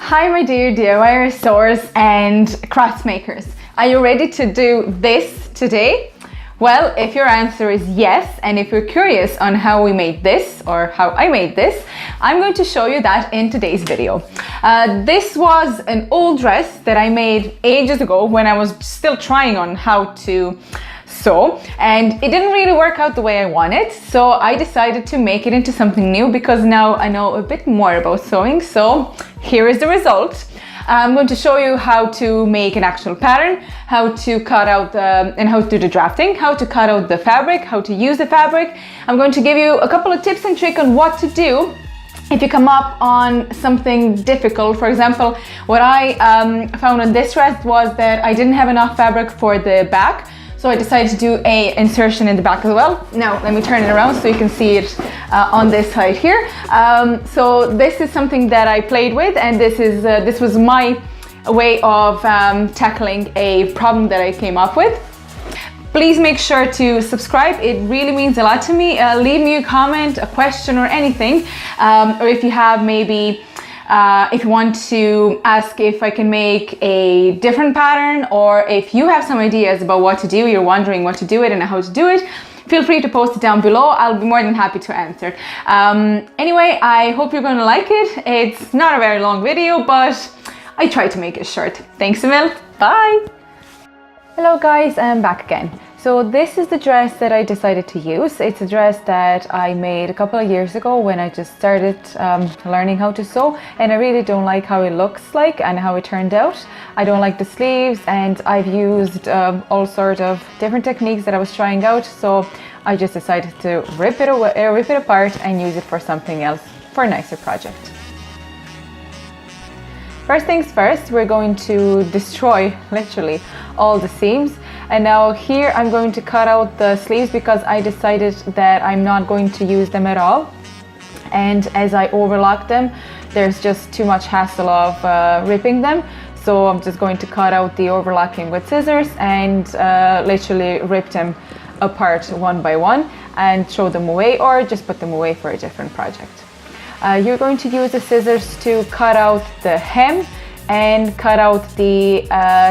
Hi my dear DIY restorers and crafts makers. Are you ready to do this today? Well, if your answer is yes, and if you're curious on how we made this or how I made this, I'm going to show you that in today's video. This was an old dress that I made ages ago when I was still trying on how to sew, and it didn't really work out the way I wanted, so I decided to make it into something new because now I know a bit more about sewing. So here is the result. I'm going to show you how to make an actual pattern, how to cut out and how to do the drafting, how to cut out the fabric, how to use the fabric. I'm going to give you a couple of tips and tricks on what to do if you come up on something difficult. For example, what I found on this dress was that I didn't have enough fabric for the back, so I decided to do a insertion in the back as well. Now let me turn it around so you can see it on this side here. So this is something that I played with, and this was my way of tackling a problem that I came up with. Please make sure to subscribe. It really means a lot to me. Leave me a comment, a question or anything. Or if you have maybe if you want to ask if I can make a different pattern, or if you have some ideas about what to do, you're wondering what to do it and how to do it, feel free to post it down below. I'll be more than happy to answer. Anyway, I hope you're going to like it. It's not a very long video, but I try to make it short. Thanks a mil. Bye. Hello guys, I'm back again. So this is the dress that I decided to use. It's a dress that I made a couple of years ago when I just started learning how to sew, and I really don't like how it looks like and how it turned out. I don't like the sleeves, and I've used all sorts of different techniques that I was trying out, so I just decided to rip it apart and use it for something else, for a nicer project. First things first, we're going to destroy literally all the seams. And now here I'm going to cut out the sleeves because I decided that I'm not going to use them at all. And as I overlock them, there's just too much hassle of ripping them. So I'm just going to cut out the overlocking with scissors and literally rip them apart one by one and throw them away, or just put them away for a different project. You're going to use the scissors to cut out the hem and cut out the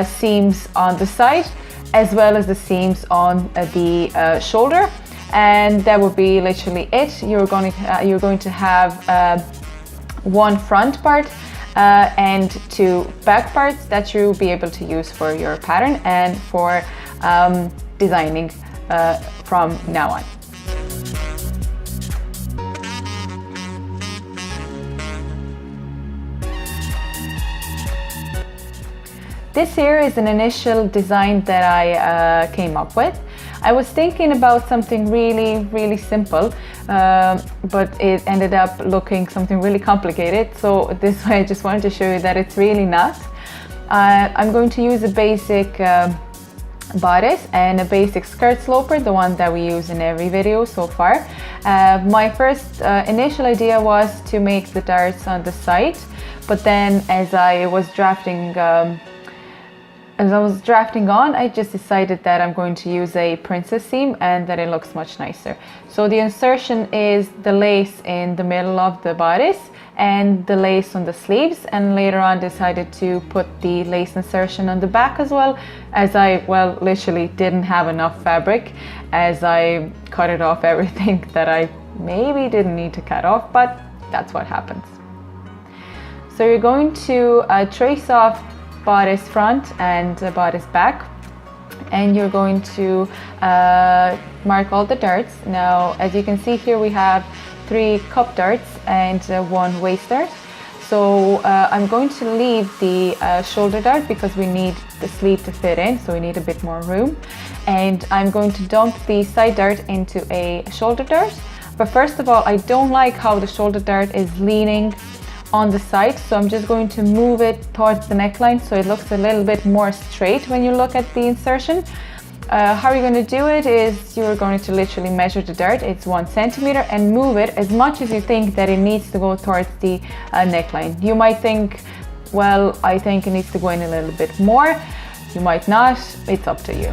seams on the side, as well as the seams on the shoulder, and that would be literally it. You're going to have one front part and two back parts that you'll be able to use for your pattern and for designing from now on. This here is an initial design that I came up with. I was thinking about something really simple, but it ended up looking something really complicated. So this way I just wanted to show you that it's really not. I'm going to use a basic bodice and a basic skirt sloper, the one that we use in every video so far. My first initial idea was to make the darts on the side, but then as I was drafting on, I just decided that I'm going to use a princess seam and that it looks much nicer. So the insertion is the lace in the middle of the bodice and the lace on the sleeves, and later on decided to put the lace insertion on the back as well, as I, well, literally didn't have enough fabric as I cut it off everything that I maybe didn't need to cut off, but that's what happens. So you're going to trace off bodice front and bodice back, and you're going to mark all the darts. Now as you can see here, we have 3 cup darts and 1 waist dart. So I'm going to leave the shoulder dart because we need the sleeve to fit in, so we need a bit more room, and I'm going to dump the side dart into a shoulder dart. But first of all, I don't like how the shoulder dart is leaning on the side, so I'm just going to move it towards the neckline so it looks a little bit more straight when you look at the insertion. How you're going to do it is you're going to literally measure the dart, it's 1 centimeter, and move it as much as you think that it needs to go towards the neckline. You might think, well, I think it needs to go in a little bit more. You might not, it's up to you.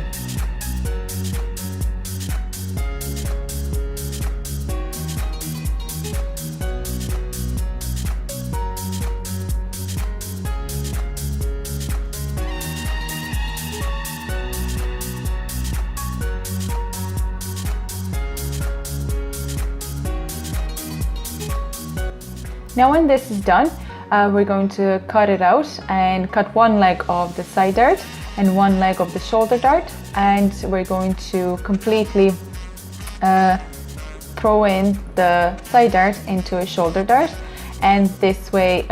Now when this is done, we're going to cut it out and cut one leg of the side dart and one leg of the shoulder dart, and we're going to completely throw in the side dart into a shoulder dart, and this way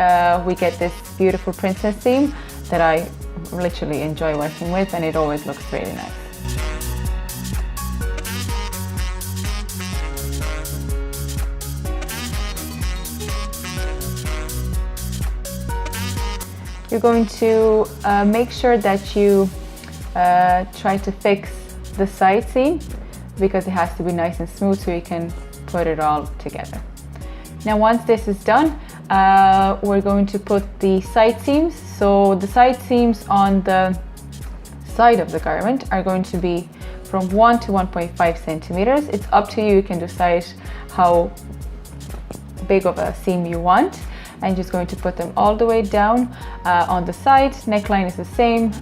we get this beautiful princess seam that I literally enjoy working with, and it always looks really nice. You're going to make sure that you try to fix the side seam, because it has to be nice and smooth so you can put it all together. Now once this is done, we're going to put the side seams. So the side seams on the side of the garment are going to be from 1 to 1.5 centimeters. It's up to you, you can decide how big of a seam you want. I'm just going to put them all the way down on the side. Neckline is the same,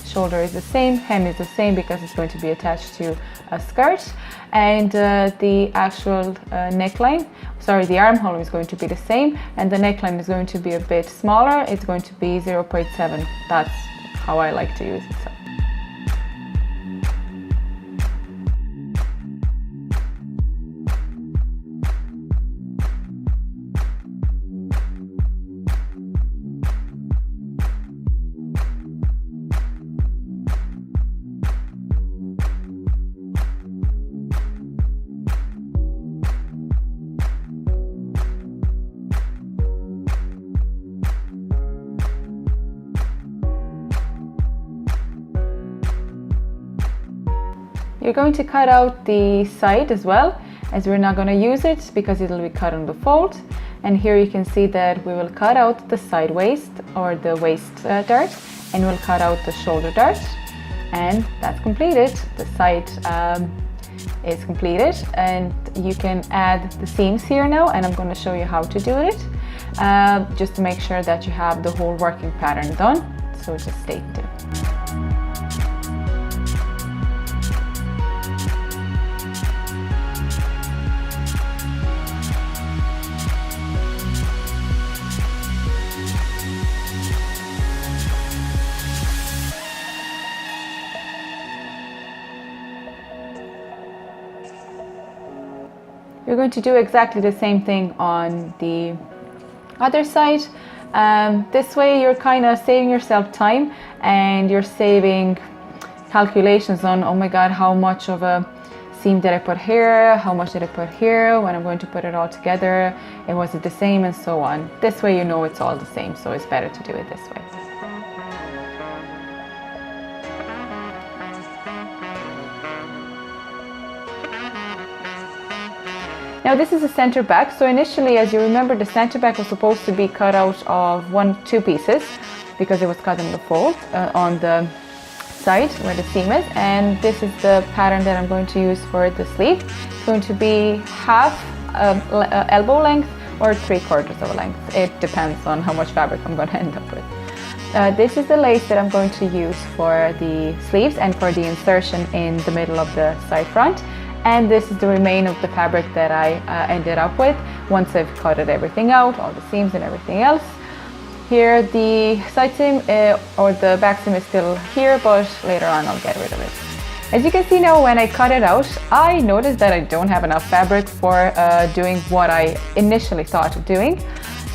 shoulder is the same, hem is the same because it's going to be attached to a skirt, and the actual neckline, sorry, the armhole is going to be the same, and the neckline is going to be a bit smaller. It's going to be 0.7. That's how I like to use it. So. You're going to cut out the side as well, as we're not going to use it because it'll be cut on the fold. And here you can see that we will cut out the side waist or the waist dart, and we'll cut out the shoulder dart, and that's completed. The side is completed, and you can add the seams here now, and I'm going to show you how to do it, just to make sure that you have the whole working pattern done. So just stay tuned. You're going to do exactly the same thing on the other side. This way you're kind of saving yourself time, and you're saving calculations on, oh my god, how much of a seam did I put here, how much did I put here, when I'm going to put it all together, and was it the same, and so on. This way you know it's all the same, so it's better to do it this way. Now this is a center back, so initially, as you remember, the center back was supposed to be cut out of two pieces because it was cut in the fold on the side where the seam is, and this is the pattern that I'm going to use for the sleeve. It's going to be half elbow length or 3/4 of a length. It depends on how much fabric I'm going to end up with. This is the lace that I'm going to use for the sleeves and for the insertion in the middle of the side front. And this is the remain of the fabric that I ended up with once I've cutted everything out, all the seams and everything else. Here the side seam or the back seam is still here, but later on I'll get rid of it. As you can see now, when I cut it out, I noticed that I don't have enough fabric for doing what I initially thought of doing.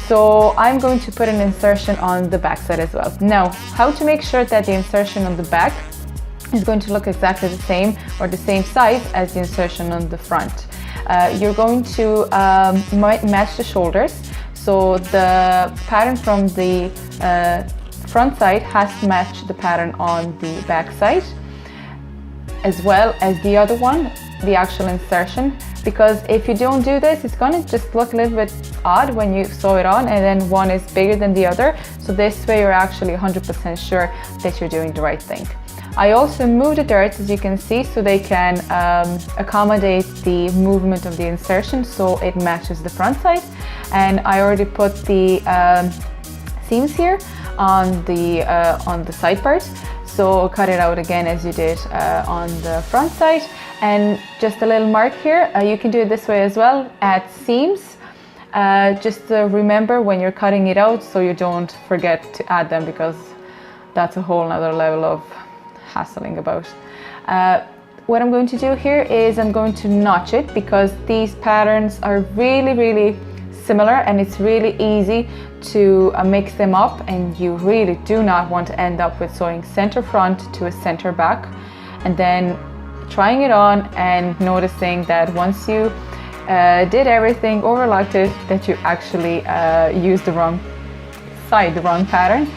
So I'm going to put an insertion on the back side as well. Now, how to make sure that the insertion on the back is going to look exactly the same or the same size as the insertion on the front. You're going to match the shoulders. So the pattern from the front side has to match the pattern on the back side, as well as the other one, the actual insertion. Because if you don't do this, it's going to just look a little bit odd when you sew it on, and then one is bigger than the other. So this way you're actually 100% sure that you're doing the right thing. I also moved the darts, as you can see, so they can accommodate the movement of the insertion so it matches the front side. And I already put the seams here on the side part, so cut it out again as you did on the front side. And just a little mark here, you can do it this way as well, add seams Just remember when you're cutting it out so you don't forget to add them, because that's a whole nother level of hassling about. What I'm going to do here is I'm going to notch it, because these patterns are really similar and it's really easy to mix them up, and you really do not want to end up with sewing center front to a center back and then trying it on and noticing that once you did everything, overlocked it, that you actually used the wrong side, the wrong pattern.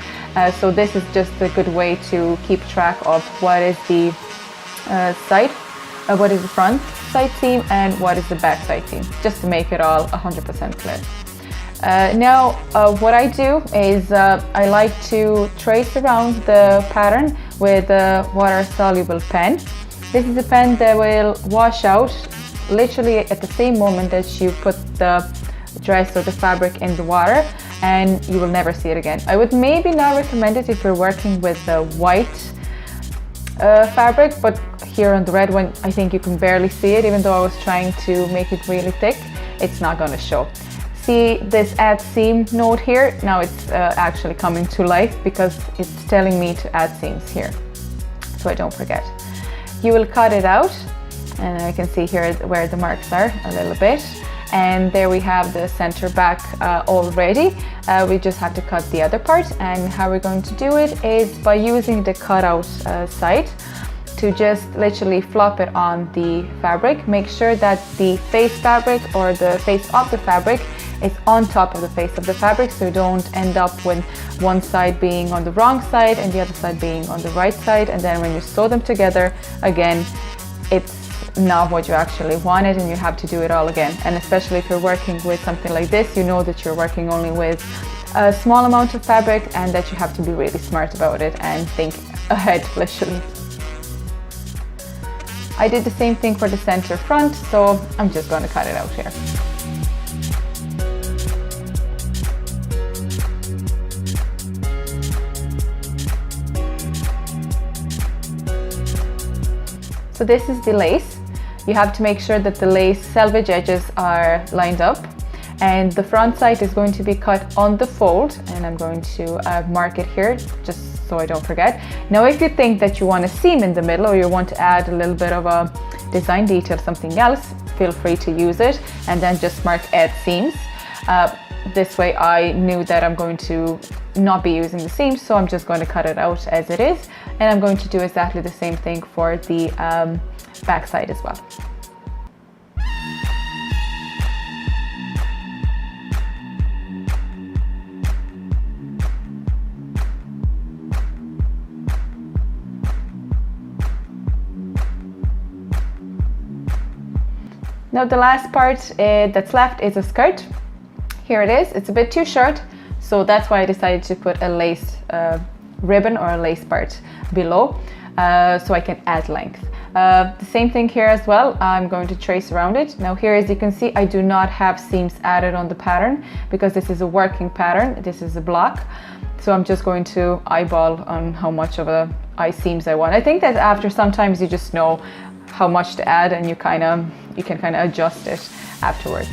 So this is just a good way to keep track of what is the side, what is the front side seam and what is the back side seam, just to make it all 100% clear. Now what I do is I like to trace around the pattern with a water soluble pen. This is a pen that will wash out literally at the same moment that you put the dress or the fabric in the water, and you will never see it again. I would maybe not recommend it if you're working with the white fabric, but here on the red one I think you can barely see it. Even though I was trying to make it really thick, it's not going to show. See this add seam note here? Now it's actually coming to life because it's telling me to add seams here, so I don't forget. You will cut it out, and I can see here where the marks are a little bit, and there we have the center back already. We just have to cut the other part, and how we're going to do it is by using the cutout side to just literally flop it on the fabric. Make sure that the face fabric or the face of the fabric is on top of the face of the fabric, so you don't end up with one side being on the wrong side and the other side being on the right side, and then when you sew them together again, it's not what you actually wanted and you have to do it all again. And especially if you're working with something like this, you know that you're working only with a small amount of fabric and that you have to be really smart about it and think ahead, literally. I did the same thing for the center front, so I'm just going to cut it out here. So this is the lace. You have to make sure that the lace selvage edges are lined up, and the front side is going to be cut on the fold, and I'm going to mark it here just so I don't forget. Now if you think that you want a seam in the middle, or you want to add a little bit of a design detail, something else, feel free to use it and then just mark add seams. This way I knew that I'm going to not be using the seams, so I'm just going to cut it out as it is, and I'm going to do exactly the same thing for the back side as well. Now the last part that's left is a skirt. Here it is. It's a bit too short, so that's why I decided to put a lace ribbon or a lace part below, so I can add length. The same thing here as well. I'm going to trace around it. Now here, as you can see, I do not have seams added on the pattern because this is a working pattern. This is a block, so I'm just going to eyeball on how much of a seams I want. I think that after sometimes you just know how much to add, and you can kind of adjust it afterwards.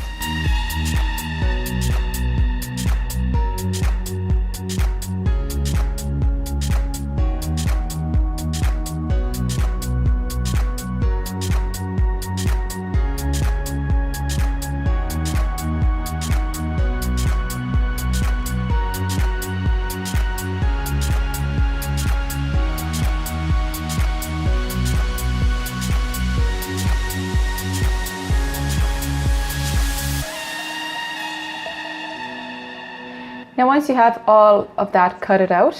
Now once you have all of that cut it out,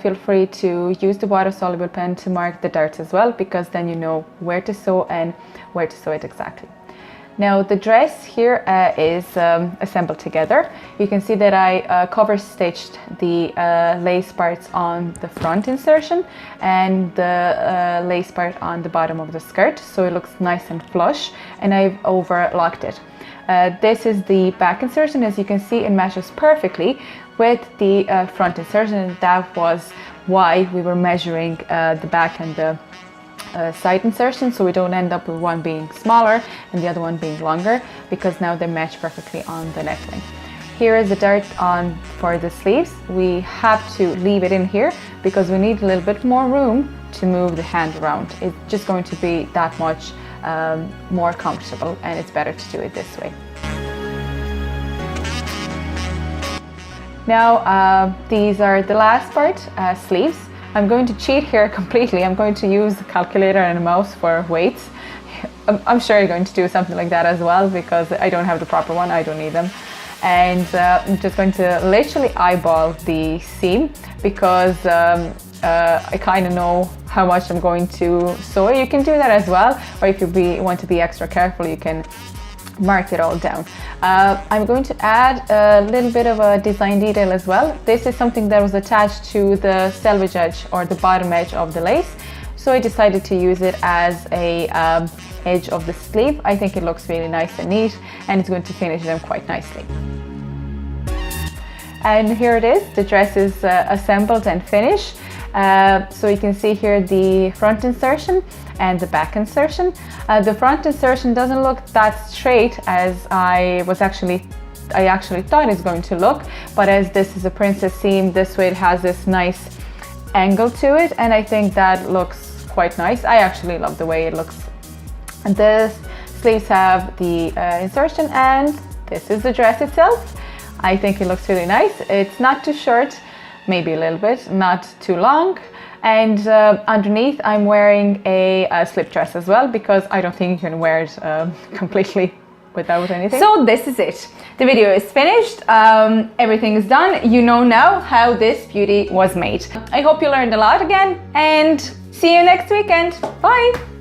feel free to use the water soluble pen to mark the darts as well, because then you know where to sew and where to sew it exactly. Now the dress here is assembled together. You can see that I cover stitched the lace parts on the front insertion and the lace part on the bottom of the skirt, so it looks nice and flush, and I've overlocked it. This is the back insertion. As you can see, it matches perfectly with the front insertion, and that was why we were measuring the back and the side insertion, so we don't end up with one being smaller and the other one being longer, because now they match perfectly on the neckline. Here is the dart on for the sleeves. We have to leave it in here because we need a little bit more room to move the hand around. It's just going to be that much more comfortable, and it's better to do it this way. Now these are the last part, sleeves. I'm going to cheat here completely. I'm going to use the calculator and a mouse for weights. I'm sure you're going to do something like that as well, because I don't have the proper one, I don't need them. And I'm just going to literally eyeball the seam, because I kind of know how much I'm going to sew. You can do that as well, or if you want to be extra careful, you can mark it all down. I'm going to add a little bit of a design detail as well. This is something that was attached to the selvage edge or the bottom edge of the lace, so I decided to use it as a edge of the sleeve. I think it looks really nice and neat, and it's going to finish them quite nicely. And here it is, the dress is assembled and finished. So you can see here the front insertion and the back insertion. The front insertion doesn't look that straight as I actually thought it's going to look, but as this is a princess seam, this way it has this nice angle to it, and I think that looks quite nice. I actually love the way it looks. And the sleeves have the insertion, and this is the dress itself. I think it looks really nice. It's not too short, maybe a little bit, not too long. And underneath I'm wearing a slip dress as well, because I don't think you can wear it completely without anything. So this is it. The video is finished. Everything is done. You know now how this beauty was made. I hope you learned a lot again, and see you next weekend. Bye!